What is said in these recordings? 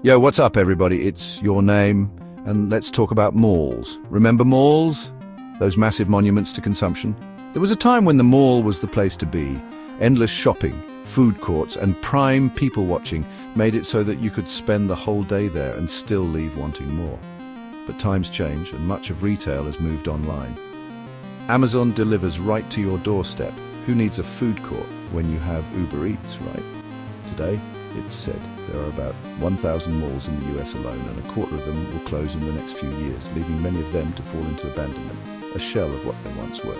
Yo, what's up everybody? It's Your Name, and let's talk about malls. Remember malls? Those massive monuments to consumption? There was a time when the mall was the place to be. Endless shopping, food courts, and prime people watching made it so that you could spend the whole day there and still leave wanting more. But times change, and much of retail has moved online. Amazon delivers right to your doorstep. Who needs a food court when you have Uber Eats, right? Today, it's said there are about 1,000 malls in the US alone, and a quarter of them will close in the next few years, leaving many of them to fall into abandonment, a shell of what they once were.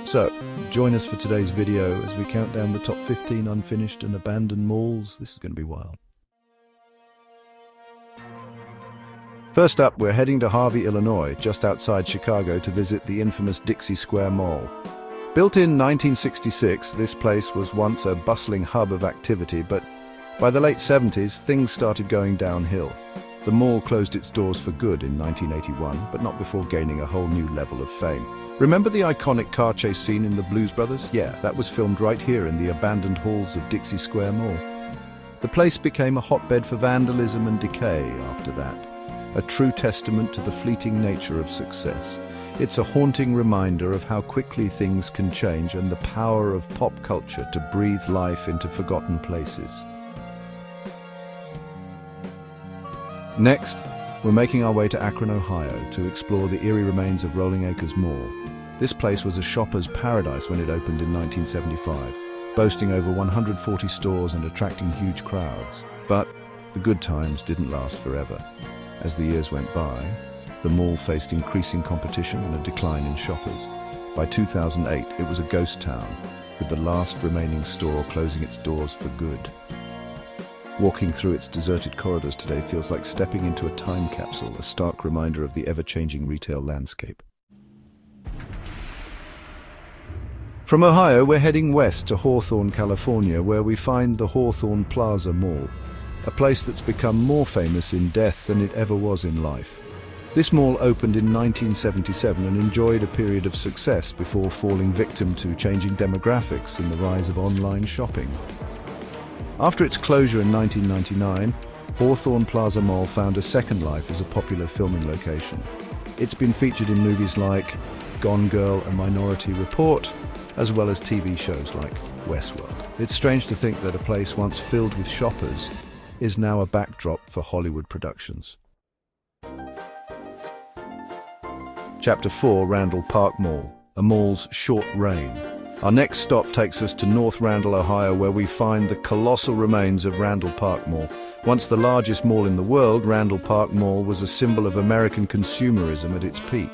So, join us for today's video as we count down the top 15 unfinished and abandoned malls. This is going to be wild. First up, we're heading to Harvey, Illinois, just outside Chicago, to visit the infamous Dixie Square Mall. Built in 1966, this place was once a bustling hub of activity, but by the late 70s, things started going downhill. The mall closed its doors for good in 1981, but not before gaining a whole new level of fame. Remember the iconic car chase scene in the Blues Brothers? Yeah, that was filmed right here in the abandoned halls of Dixie Square Mall. The place became a hotbed for vandalism and decay after that, a true testament to the fleeting nature of success. It's a haunting reminder of how quickly things can change and the power of pop culture to breathe life into forgotten places. Next, we're making our way to Akron, Ohio, to explore the eerie remains of Rolling Acres Mall. This place was a shopper's paradise when it opened in 1975, boasting over 140 stores and attracting huge crowds. But the good times didn't last forever. As the years went by, the mall faced increasing competition and a decline in shoppers. By 2008, it was a ghost town, with the last remaining store closing its doors for good. Walking through its deserted corridors today feels like stepping into a time capsule, a stark reminder of the ever-changing retail landscape. From Ohio, we're heading west to Hawthorne, California, where we find the Hawthorne Plaza Mall, a place that's become more famous in death than it ever was in life. This mall opened in 1977 and enjoyed a period of success before falling victim to changing demographics and the rise of online shopping. After its closure in 1999, Hawthorne Plaza Mall found a second life as a popular filming location. It's been featured in movies like Gone Girl and Minority Report, as well as TV shows like Westworld. It's strange to think that a place once filled with shoppers is now a backdrop for Hollywood productions. Chapter 4, Randall Park Mall, a mall's short reign. Our next stop takes us to North Randall, Ohio, where we find the colossal remains of Randall Park Mall. Once the largest mall in the world, Randall Park Mall was a symbol of American consumerism at its peak.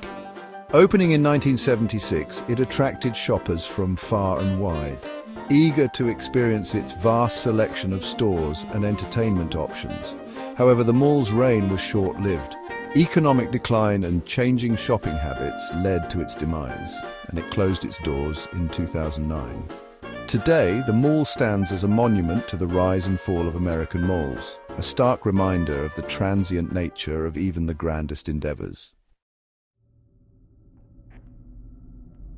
Opening in 1976, it attracted shoppers from far and wide, eager to experience its vast selection of stores and entertainment options. However, the mall's reign was short-lived. Economic decline and changing shopping habits led to its demise, and it closed its doors in 2009. Today, the mall stands as a monument to the rise and fall of American malls, a stark reminder of the transient nature of even the grandest endeavors.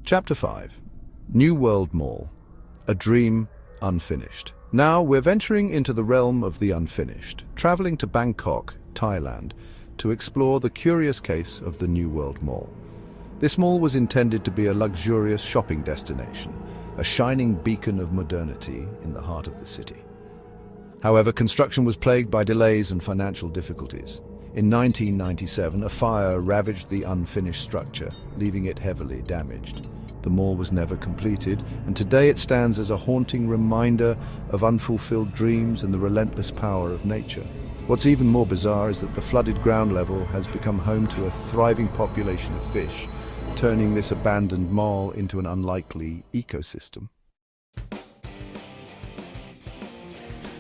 Chapter 5. New World Mall. A dream unfinished. Now we're venturing into the realm of the unfinished, traveling to Bangkok, Thailand, to explore the curious case of the New World Mall. This mall was intended to be a luxurious shopping destination, a shining beacon of modernity in the heart of the city. However, construction was plagued by delays and financial difficulties. In 1997, a fire ravaged the unfinished structure, leaving it heavily damaged. The mall was never completed, and today it stands as a haunting reminder of unfulfilled dreams and the relentless power of nature. What's even more bizarre is that the flooded ground level has become home to a thriving population of fish, turning this abandoned mall into an unlikely ecosystem.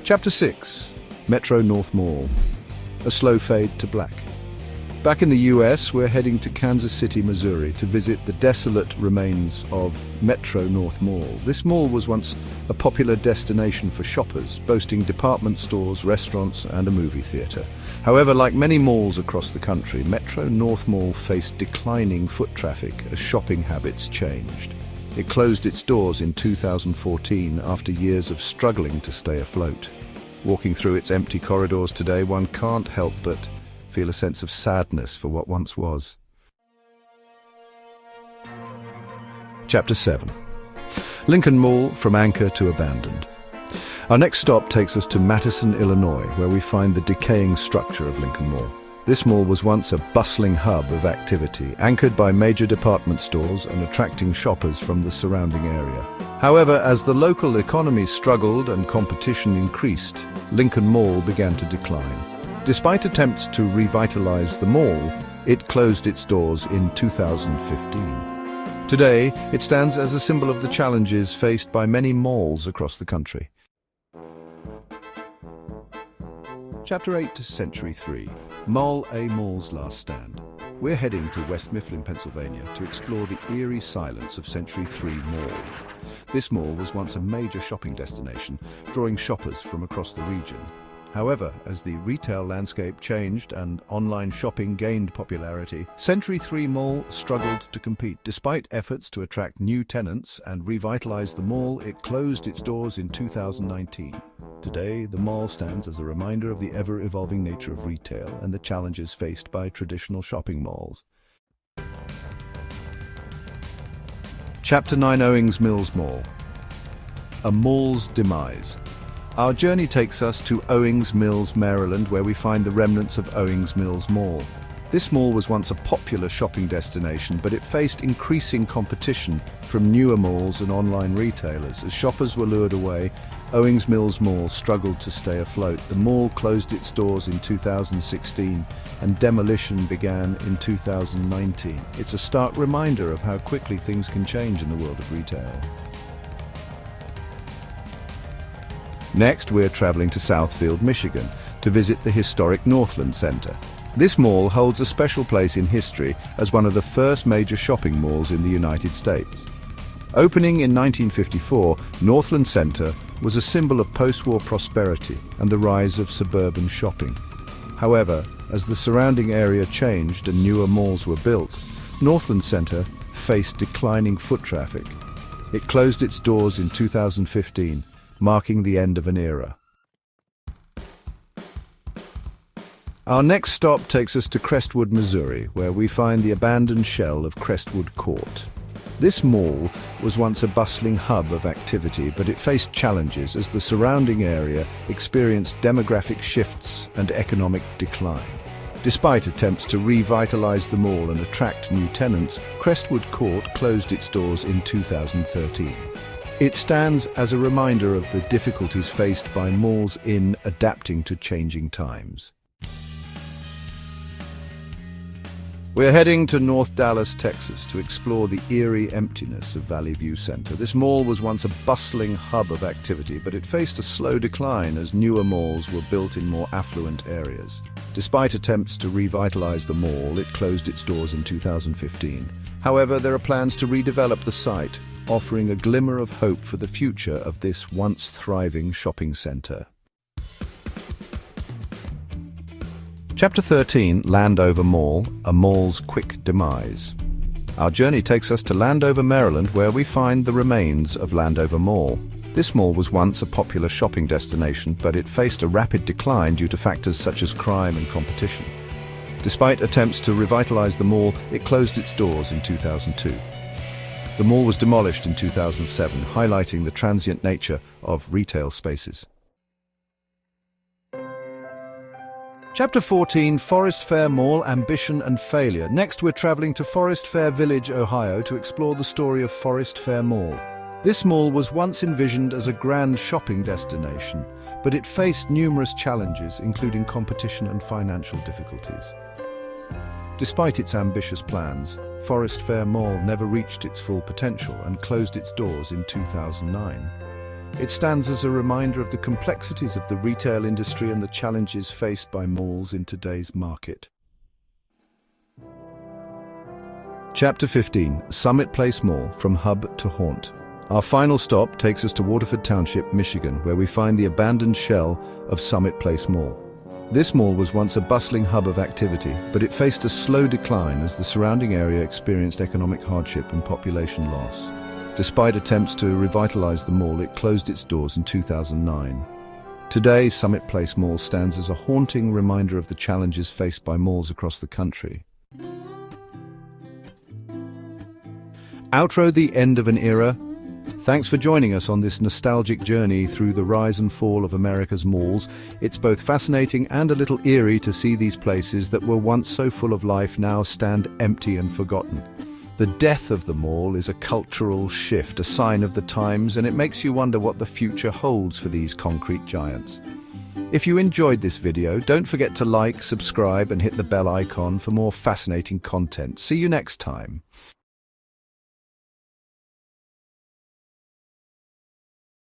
Chapter 6. Metro North Mall. A slow fade to black. Back in the US, we're heading to Kansas City, Missouri, to visit the desolate remains of Metro North Mall. This mall was once a popular destination for shoppers, boasting department stores, restaurants, and a movie theater. However, like many malls across the country, Metro North Mall faced declining foot traffic as shopping habits changed. It closed its doors in 2014 after years of struggling to stay afloat. Walking through its empty corridors today, one can't help but feel a sense of sadness for what once was. Chapter 7. Lincoln Mall, from anchor to abandoned. Our next stop takes us to Madison, Illinois, where we find the decaying structure of Lincoln Mall. This mall was once a bustling hub of activity, anchored by major department stores and attracting shoppers from the surrounding area. However, as the local economy struggled and competition increased, Lincoln Mall began to decline. Despite attempts to revitalize the mall, it closed its doors in 2015. Today, it stands as a symbol of the challenges faced by many malls across the country. Chapter 8, Century 3. Mall A Mall's Last Stand. We're heading to West Mifflin, Pennsylvania to explore the eerie silence of Century 3 Mall. This mall was once a major shopping destination, drawing shoppers from across the region. However, as the retail landscape changed and online shopping gained popularity, Century 3 Mall struggled to compete. Despite efforts to attract new tenants and revitalize the mall, it closed its doors in 2019. Today, the mall stands as a reminder of the ever-evolving nature of retail and the challenges faced by traditional shopping malls. Chapter 9, Owings Mills Mall. A mall's demise. Our journey takes us to Owings Mills, Maryland, where we find the remnants of Owings Mills Mall. This mall was once a popular shopping destination, but it faced increasing competition from newer malls and online retailers. As shoppers were lured away, Owings Mills Mall struggled to stay afloat. The mall closed its doors in 2016 and demolition began in 2019. It's a stark reminder of how quickly things can change in the world of retail. Next, we're traveling to Southfield, Michigan, to visit the historic Northland Center. This mall holds a special place in history as one of the first major shopping malls in the United States. Opening in 1954, Northland Center was a symbol of post-war prosperity and the rise of suburban shopping. However, as the surrounding area changed and newer malls were built, Northland Center faced declining foot traffic. It closed its doors in 2015, marking the end of an era. Our next stop takes us to Crestwood, Missouri, where we find the abandoned shell of Crestwood Court. This mall was once a bustling hub of activity, but it faced challenges as the surrounding area experienced demographic shifts and economic decline. Despite attempts to revitalize the mall and attract new tenants, Crestwood Court closed its doors in 2013. It stands as a reminder of the difficulties faced by malls in adapting to changing times. We're heading to North Dallas, Texas, to explore the eerie emptiness of Valley View Center. This mall was once a bustling hub of activity, but it faced a slow decline as newer malls were built in more affluent areas. Despite attempts to revitalize the mall, it closed its doors in 2015. However, there are plans to redevelop the site, offering a glimmer of hope for the future of this once thriving shopping center. Chapter 13, Landover Mall, a mall's quick demise. Our journey takes us to Landover, Maryland, where we find the remains of Landover Mall. This mall was once a popular shopping destination, but it faced a rapid decline due to factors such as crime and competition. Despite attempts to revitalize the mall, it closed its doors in 2002. The mall was demolished in 2007, highlighting the transient nature of retail spaces. Chapter 14, Forest Fair Mall, Ambition and Failure. Next, we're traveling to Forest Fair Village, Ohio, to explore the story of Forest Fair Mall. This mall was once envisioned as a grand shopping destination, but it faced numerous challenges, including competition and financial difficulties. Despite its ambitious plans, Forest Fair Mall never reached its full potential and closed its doors in 2009. It stands as a reminder of the complexities of the retail industry and the challenges faced by malls in today's market. Chapter 15, Summit Place Mall, From Hub to Haunt. Our final stop takes us to Waterford Township, Michigan, where we find the abandoned shell of Summit Place Mall. This mall was once a bustling hub of activity, but it faced a slow decline as the surrounding area experienced economic hardship and population loss. Despite attempts to revitalize the mall, it closed its doors in 2009. Today, Summit Place Mall stands as a haunting reminder of the challenges faced by malls across the country. Outro: the end of an era. Thanks for joining us on this nostalgic journey through the rise and fall of America's malls. It's both fascinating and a little eerie to see these places that were once so full of life now stand empty and forgotten. The death of the mall is a cultural shift, a sign of the times, and it makes you wonder what the future holds for these concrete giants. If you enjoyed this video, don't forget to like, subscribe, and hit the bell icon for more fascinating content. See you next time.